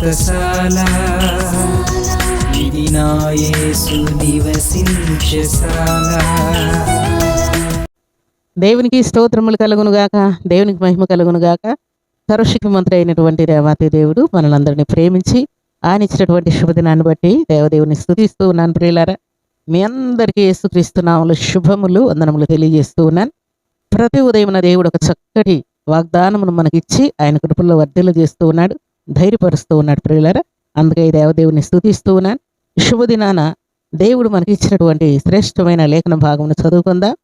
వ్రతశాల ఇది నా యేసు నివసించశాల. దేవునికి స్తోత్రములు కలుగునుగాక, దేవునికి మహిమ కలుగునుగాక. సర్వశక్తిమంతుడు అయినటువంటి దేవాతి దేవుడు మనలందరినీ ప్రేమించి ఆయన ఇచ్చినటువంటి శుభదినాన్ని బట్టి దేవదేవుని స్తుతిస్తూ ఉన్నాను. ప్రియులారా, మీ అందరికీ యేసుక్రీస్తు నామములో శుభములు వందనములు తెలియజేస్తూ ఉన్నాను. ప్రతి ఉదయం దేవుడు ఒక చక్కటి వాగ్దానమును మనకిచ్చి ఆయన కృపల్లో వర్ధిల్ల చేస్తూ ఉన్నాడు, ధైర్యపరుస్తూ ఉన్నాడు. ప్రియులారా, అందుకే ఈ దేవదేవుని స్తుతిస్తూ ఉన్నాను. శుభదినాన దేవుడు మనకి ఇచ్చినటువంటి శ్రేష్టమైన లేఖన భాగమును చదువుకుందాం.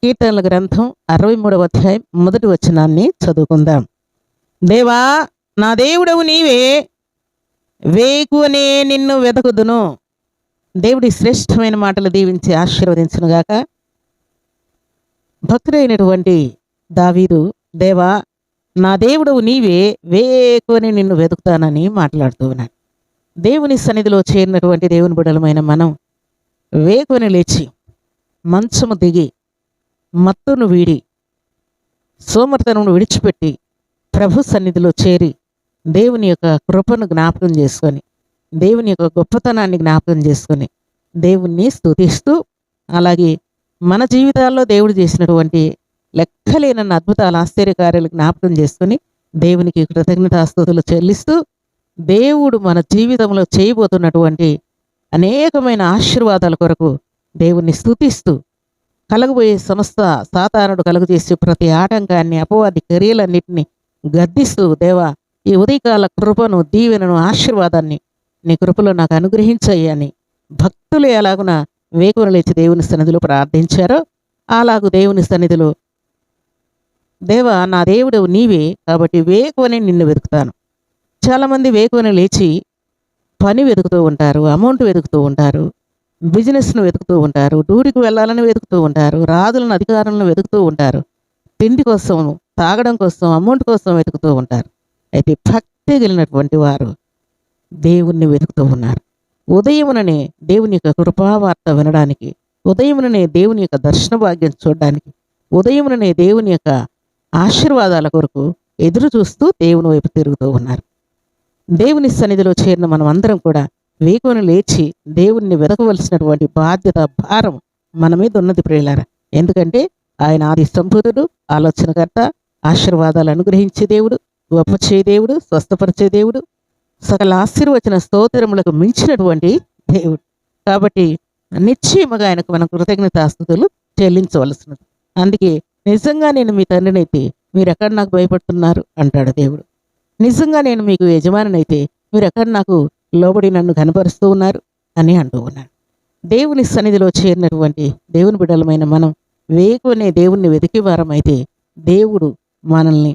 కీర్తనల గ్రంథం 63వ అధ్యాయం 1వ వచనాన్ని చదువుకుందాం. దేవా నా దేవుడవు నీవే, వేకువనే నిన్ను వెతకుదును. దేవుడి శ్రేష్టమైన మాటలు దీవించి ఆశీర్వదించునుగాక. భక్తుడైనటువంటి దావీదు, దేవా నా దేవుడవు నీవే, వేకువనే నిన్ను వెతుకుతానని మాట్లాడుతూ ఉన్నాడు. దేవుని సన్నిధిలో చేరినటువంటి దేవుని బిడ్డలమైన మనం వేకువని లేచి మంచము దిగి మత్తును వీడి సోమర్తనమును విడిచిపెట్టి ప్రభు సన్నిధిలో చేరి దేవుని యొక్క కృపను జ్ఞాపకం చేసుకొని దేవుని యొక్క గొప్పతనాన్ని జ్ఞాపకం చేసుకొని దేవుణ్ణి స్తుతిస్తూ, అలాగే మన జీవితాల్లో దేవుడు చేసినటువంటి లెక్కలేనన్న అద్భుతాలు ఆశ్చర్యకార్యాలు జ్ఞాపకం చేసుకొని దేవునికి కృతజ్ఞతాస్తుతులు చెల్లిస్తూ దేవుడు మన జీవితంలో చేయబోతున్నటువంటి అనేకమైన ఆశీర్వాదాల కొరకు దేవుణ్ణి స్తుతిస్తూ కలగబోయే సమస్త సాతానుడు కలుగజేసి ప్రతి ఆటంకాన్ని అపవాది క్రియలన్నింటినీ గద్దిస్తూ, దేవా ఈ ఉదయకాల కృపను, దీవెనను, ఆశీర్వాదాన్ని నీ కృపలో నాకు అనుగ్రహించయ్యని భక్తులు ఎలాగున వేకువన లేచి దేవుని సన్నిధిలో ప్రార్థించారో అలాగూ దేవుని సన్నిధిలో, దేవా నా దేవుడవు నీవే కాబట్టి వేకువనే నిన్ను వెతుకుతాను. చాలామంది వేకువన లేచి పని వెతుకుతూ ఉంటారు, అమౌంట్ వెతుకుతూ ఉంటారు, బిజినెస్ను వెతుకుతూ ఉంటారు, డూరికి వెళ్ళాలని వెతుకుతూ ఉంటారు, రాజులను అధికారులను వెతుకుతూ ఉంటారు, తిండి కోసం, తాగడం కోసం, అమౌంట్ కోసం వెతుకుతూ ఉంటారు. అయితే భక్తి కలిగినటువంటి వారు దేవుణ్ణి వెతుకుతూ ఉన్నారు. ఉదయముననే దేవుని యొక్క కృపావార్త వినడానికి, ఉదయముననే దేవుని యొక్క దర్శన భాగ్యం చూడడానికి, ఉదయముననే దేవుని యొక్క ఆశీర్వాదాల కొరకు ఎదురు చూస్తూ దేవుని వైపు తిరుగుతూ ఉన్నారు. దేవుని సన్నిధిలో చేరిన మనం అందరం కూడా వేకువన లేచి దేవుణ్ణి వెతకవలసినటువంటి బాధ్యత, భారం మన మీద ఉన్నది ప్రియులారా. ఎందుకంటే ఆయన ఆది సంభూతుడు, ఆలోచనకర్త, ఆశీర్వాదాలు అనుగ్రహించే దేవుడు, గొప్ప చేయ దేవుడు, స్వస్థపరిచే దేవుడు, సకల ఆశీర్వచన స్తోత్రములకు మించినటువంటి దేవుడు. కాబట్టి నిశ్చయముగా ఆయనకు మనం కృతజ్ఞతాస్తుతులు చెల్లించవలసినది. అందుకే నిజంగా నేను మీ తండ్రినైతే మీరు ఎక్కడ నాకు భయపడుతున్నారు అంటాడు దేవుడు. నిజంగా నేను మీకు యజమానినైతే మీరు ఎక్కడ నాకు లోబడి నన్ను కనపరుస్తూ ఉన్నారు అని అంటూ ఉన్నాడు. దేవుని సన్నిధిలో చేరినటువంటి దేవుని బిడ్డలమైన మనం వేకువనే దేవుణ్ణి వెతికి వారమైతే దేవుడు మనల్ని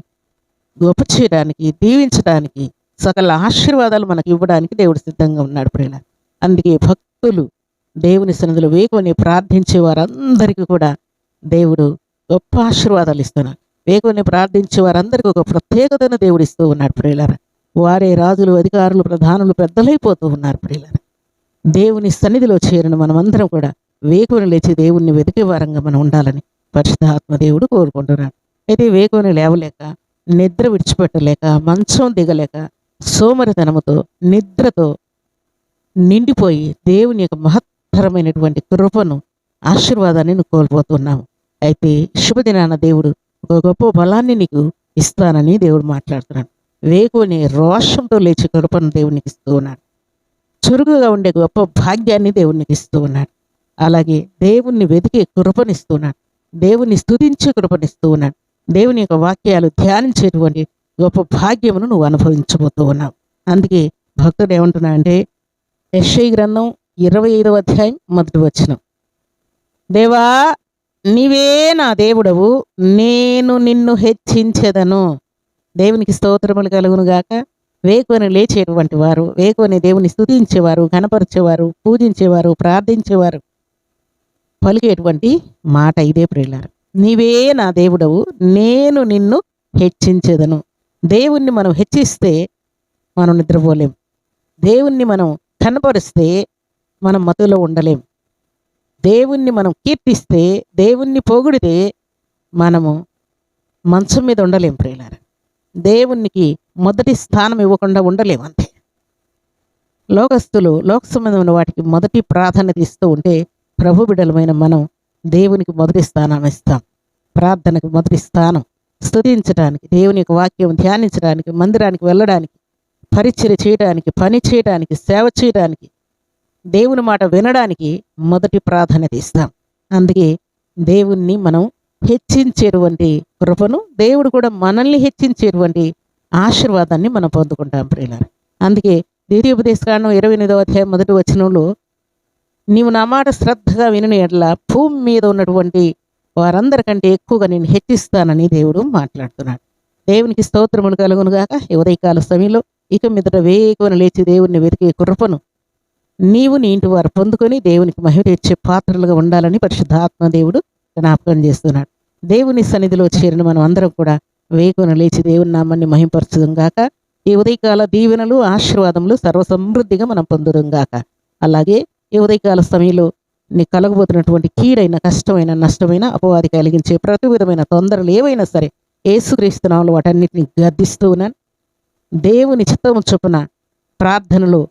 గొప్ప చేయడానికి, దీవించడానికి, సకల ఆశీర్వాదాలు మనకు ఇవ్వడానికి దేవుడు సిద్ధంగా ఉన్నాడు ప్రియుల. అందుకే భక్తులు దేవుని సన్నిధిలో వేకువని ప్రార్థించే వారందరికీ కూడా దేవుడు గొప్ప ఆశీర్వాదాలు ఇస్తున్నాడు. వేకువని ప్రార్థించే వారందరికీ ఒక ప్రత్యేకతను దేవుడు ఇస్తూ ఉన్నాడు ప్రియులారా. వారే రాజులు, అధికారులు, ప్రధానులు, పెద్దలైపోతూ ఉన్నారు ప్రియులారా. దేవుని సన్నిధిలో చేరిన మనమందరం కూడా వేకువని లేచి దేవుణ్ణి వెతికే వారంగా మనం ఉండాలని పరిశుద్ధాత్మ దేవుడు కోరుకుంటున్నాడు. అయితే వేకువని లేవలేక, నిద్ర విడిచిపెట్టలేక, మంచం దిగలేక, సోమరితనముతో, నిద్రతో నిండిపోయి దేవుని యొక్క మహత్తరమైనటువంటి కృపను, ఆశీర్వాదాన్ని నువ్వు కోల్పోతున్నాము. అయితే శుభదినాన దేవుడు ఒక గొప్ప బలాన్ని నీకు ఇస్తానని దేవుడు మాట్లాడుతున్నాడు. వేకువని రోషంతో లేచి కృపను దేవునికి ఇస్తూ ఉన్నాడు. చురుకుగా ఉండే గొప్ప భాగ్యాన్ని దేవునికి ఇస్తూ ఉన్నాడు. అలాగే దేవుణ్ణి వెతికే కృపనిస్తున్నాడు. దేవుణ్ణి స్తుతించే కృపనిస్తూ ఉన్నాడు. దేవుని యొక్క వాక్యాలు ధ్యానించేటువంటి గొప్ప భాగ్యమును నువ్వు అనుభవించబోతూ ఉన్నావు. అందుకే భక్తుడు ఏమంటున్నా అంటే యెషయా గ్రంథం 25వ అధ్యాయం 1వ వచనం, దేవా నీవే నా దేవుడవు, నేను నిన్ను హెచ్చించెదను. దేవునికి స్తోత్రములు కలుగునుగాక. వేకువని లేచేటువంటి వారు, వేకువని దేవుని స్తుతించేవారు, కనపరిచేవారు, పూజించేవారు, ప్రార్థించేవారు పలికేటువంటి మాట ఇదే ప్రియులారా. నీవే నా దేవుడవు, నేను నిన్ను హెచ్చించెదను. దేవుణ్ణి మనం హెచ్చిస్తే మనం నిద్రపోలేం. దేవుణ్ణి మనం కనపరిస్తే మనం మతులో ఉండలేం. దేవుణ్ణి మనం కీర్తిస్తే, దేవుణ్ణి పొగిడితే మనము మంచం మీద ఉండలేం ప్రియులారా. దేవునికి మొదటి స్థానం ఇవ్వకుండా ఉండలేము అంతే. లోకస్తులు లోక సంబంధమైన వాటికి మొదటి ప్రాధాన్యత ఇస్తూ ఉంటే, ప్రభు బిడ్డలమైన మనం దేవునికి మొదటి స్థానం ఇస్తాం. ప్రార్థనకు మొదటి స్థానం, స్తుతించడానికి, దేవుని యొక్క వాక్యం ధ్యానించడానికి, మందిరానికి వెళ్ళడానికి, పరిచర్య చేయడానికి, పని చేయడానికి, సేవ చేయడానికి, దేవుని మాట వినడానికి మొదటి ప్రాధాన్యత ఇస్తాం. అందుకే దేవుణ్ణి మనం హెచ్చించేటువంటి కృపను, దేవుడు కూడా మనల్ని హెచ్చించేటువంటి ఆశీర్వాదాన్ని మనం పొందుకుంటాం ప్రియులారా. అందుకే ద్వితీయోపదేశకాండం 28వ అధ్యాయం 1వ వచనంలో, నీవు నా మాట శ్రద్ధగా విని ఎడల భూమి మీద ఉన్నటువంటి వారందరికంటే ఎక్కువగా నేను హెచ్చిస్తానని దేవుడు మాట్లాడుతున్నాడు. దేవునికి స్తోత్రములు కలుగునుగాక. ఈ ఉదయకాల సమయంలో ఇక మీదట వేకువన లేచి దేవుణ్ణి వెతికే కృపను నీవు నీ ఇంటి వారు పొందుకొని దేవునికి మహిమ తెచ్చే పాత్రలుగా ఉండాలని పరిశుద్ధాత్మ దేవుడు జ్ఞాపకం చేస్తున్నాడు. దేవుని సన్నిధిలో చేరిన మనం అందరం కూడా వేకువన లేచి దేవుని నామాన్ని మహింపరచుదాం గాక. ఈ ఉదయకాల దీవెనలు, ఆశీర్వాదములు సర్వసమృద్ధిగా మనం పొందుదాం గాక. అలాగే ఈ ఉదయకాల సమయంలో నీకు కలగబోతున్నటువంటి కీడైన, కష్టమైన, నష్టమైన, అపవాది కలిగించే ప్రతి విధమైన తొందరలు ఏవైనా సరే యేసుక్రీస్తు నామములో వాటన్నిటిని గద్దిస్తూ ఉన్నాను. దేవుని చిత్తము చొప్పున ప్రార్థనలో,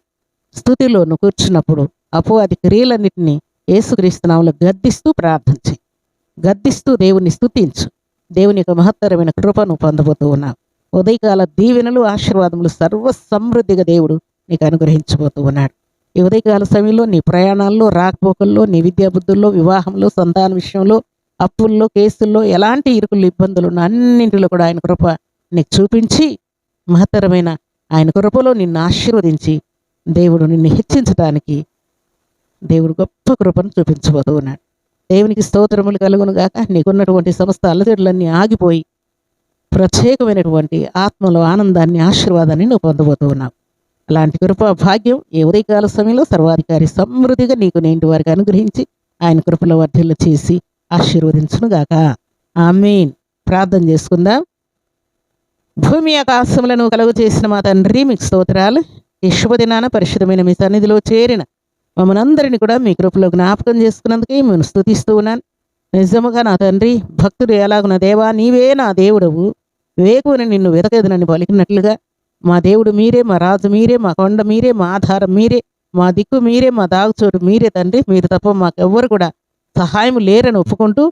స్తుతిలో నువ్వు కూర్చున్నప్పుడు అపవాది క్రియలన్నిటినీ యేసుక్రీస్తు నామములో గద్దిస్తూ ప్రార్థించి, గద్దిస్తూ దేవుని స్తుతించు. దేవుని యొక్క మహత్తరమైన కృపను పొందబోతూ ఉన్నావు. ఉదయకాల దీవెనలు, ఆశీర్వాదములు సర్వ సమృద్ధిగా దేవుడు నీకు అనుగ్రహించబోతూ ఉన్నాడు. ఈ ఉదయకాల సమయంలో నీ ప్రయాణాల్లో, రాకపోకల్లో, నీ విద్యాబుద్ధుల్లో, వివాహంలో, సంతాన విషయంలో, అప్పుల్లో, కేసుల్లో, ఎలాంటి ఇరుకులు, ఇబ్బందులు అన్నింటిలో కూడా ఆయన కృప నీకు చూపించి, మహత్తరమైన ఆయన కృపలో నిన్ను ఆశీర్వదించి దేవుడు నిన్ను హెచ్చించడానికి దేవుడు గొప్ప కృపను చూపించబోతూ ఉన్నాడు. దేవునికి స్తోత్రములు కలుగును గాక. నీకున్నటువంటి సమస్త అలజడులన్నీ ఆగిపోయి ప్రత్యేకమైనటువంటి ఆత్మలో ఆనందాన్ని, ఆశీర్వాదాన్ని నువ్వు పొందబోతూ ఉన్నావు. అలాంటి కృప భాగ్యం ఈ ఉదయకాల సమయంలో సర్వాధికారి సమృద్ధిగా నీకు నేంటి వారికి అనుగ్రహించి ఆయన కృపలో వర్ధిల్ల చేసి ఆశీర్వదించును గాక. ఆమేన్. ప్రార్థన చేసుకుందాం. భూమి ఆకాశములను కలుగు చేసిన మా తండ్రి, మీకు స్తోత్రాలు. ఈ శుభదినాన పరిశుద్ధమైన మీ సన్నిధిలో చేరిన మమ్మల్ని అందరినీ కూడా మీ కృపలో జ్ఞాపకం చేసుకున్నందుకే మేము స్తుతిస్తూ ఉన్నాను. నిజముగా నా తండ్రి, భక్తుడు ఎలాగున దేవా నీవే నా దేవుడవు, వేకువని నిన్ను వెతకదనని పలికినట్లుగా మా దేవుడు మీరే, మా రాజు మీరే, మా కొండ మీరే, మా ఆధారం మీరే, మా దిక్కు మీరే, మా దాగుచోటు మీరే తండ్రి. మీరు తప్ప మాకెవ్వరు కూడా సహాయం లేరని ఒప్పుకుంటూ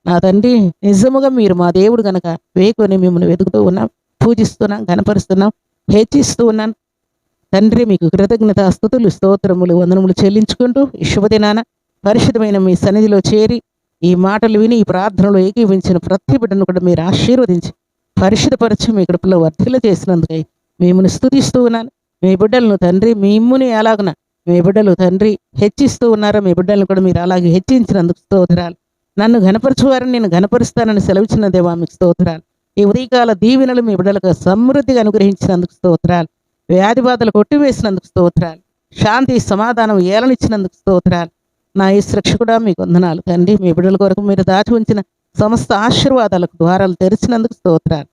నా తండ్రి, నిజముగా మీరు మా దేవుడు కనుక వేకువని మిమ్మల్ని వెతుకుతూ ఉన్నాం, పూజిస్తున్నాం, గణపరుస్తున్నాం, హెచ్చిస్తూ ఉన్నాను తండ్రి. మీకు కృతజ్ఞత స్తుతులు, స్తోత్రములు, వందనములు చెల్లించుకుంటూ ఈ శుభదినాన పరిశుద్ధమైన మీ సన్నిధిలో చేరి ఈ మాటలు విని ఈ ప్రార్థనలో ఏకీవించిన ప్రతి బిడ్డను కూడా మీరు ఆశీర్వదించి పరిశుద్ధపరచి మీ కృపలో వర్ధిల్ల చేసినందుకై మిమ్మల్ని స్తుతిస్తూ ఉన్నాను. మీ బిడ్డలను తండ్రి, మిమ్ముని ఎలాగున మీ బిడ్డలు తండ్రి హెచ్చిస్తూ ఉన్నారో మీ బిడ్డలను కూడా మీరు అలాగే హెచ్చించినందుకు స్తోత్రాలు. నన్ను ఘనపరచువారని నేను ఘనపరుస్తానని సెలవిచ్చిన దేవా మీకు స్తోత్రాలు. ఈ ఉదయకాల దీవెనలు మీ బిడ్డలకు సమృద్ధిగా అనుగ్రహించినందుకు స్తోత్రాలు. వ్యాధి బాధలు కొట్టివేసినందుకు స్తోత్రాలు. శాంతి సమాధానం ఏలనిచ్చినందుకు స్తోత్రాలు. నా ఈ రక్షకుడా మీకు వందనాలు తండ్రి. మీ బిడ్డల కొరకు మీరు దాచి ఉంచిన సమస్త ఆశీర్వాదాలకు ద్వారాలు తెరిచినందుకు స్తోత్రాలు.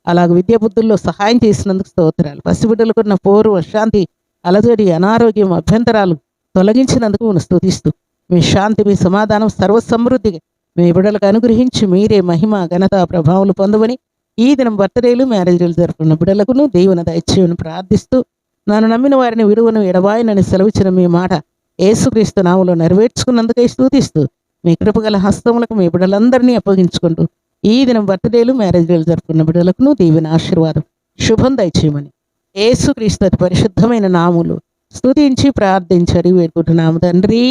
అలాగే విద్యాబుద్ధుల్లో సహాయం చేసినందుకు స్తోత్రాలు. పసిబిడ్డలకున్న పోరు, అశాంతి, అలజడి, అనారోగ్యం, అభ్యంతరాలు తొలగించినందుకు స్తుతిస్తూ మీ శాంతి, మీ సమాధానం సర్వసమృద్ధిగా మీ బిడ్డలకు అనుగ్రహించి మీరే మహిమ, ఘనత, ప్రభావాలు పొందవని ఈ దినం బర్త్డేలు, మ్యారేజ్లు జరుపుకున్న బిడ్డలకును దేవుని దయచేయని ప్రార్థిస్తూ, నన్ను నమ్మిన వారిని విడువను ఎడబాయనని సెలవిచ్చిన మీ మాట యేసుక్రీస్తు నామములో నెరవేర్చుకున్నందుకై స్తుతిస్తూ మీ కృపగల హస్తములకు మీ బిడ్డలందరినీ అప్పగించుకుంటూ ఈ దినం బర్త్డేలు, మ్యారేజ్లు జరుపుకున్న బిడ్డలకును దీవెన, ఆశీర్వాదం, శుభం దయచేయమని యేసుక్రీస్తు అతి పరిశుద్ధమైన నామములో స్తుతించి ప్రార్థించి అడిగి వేడుకుంటున్నాము తండ్రి.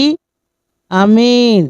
ఆమేన్.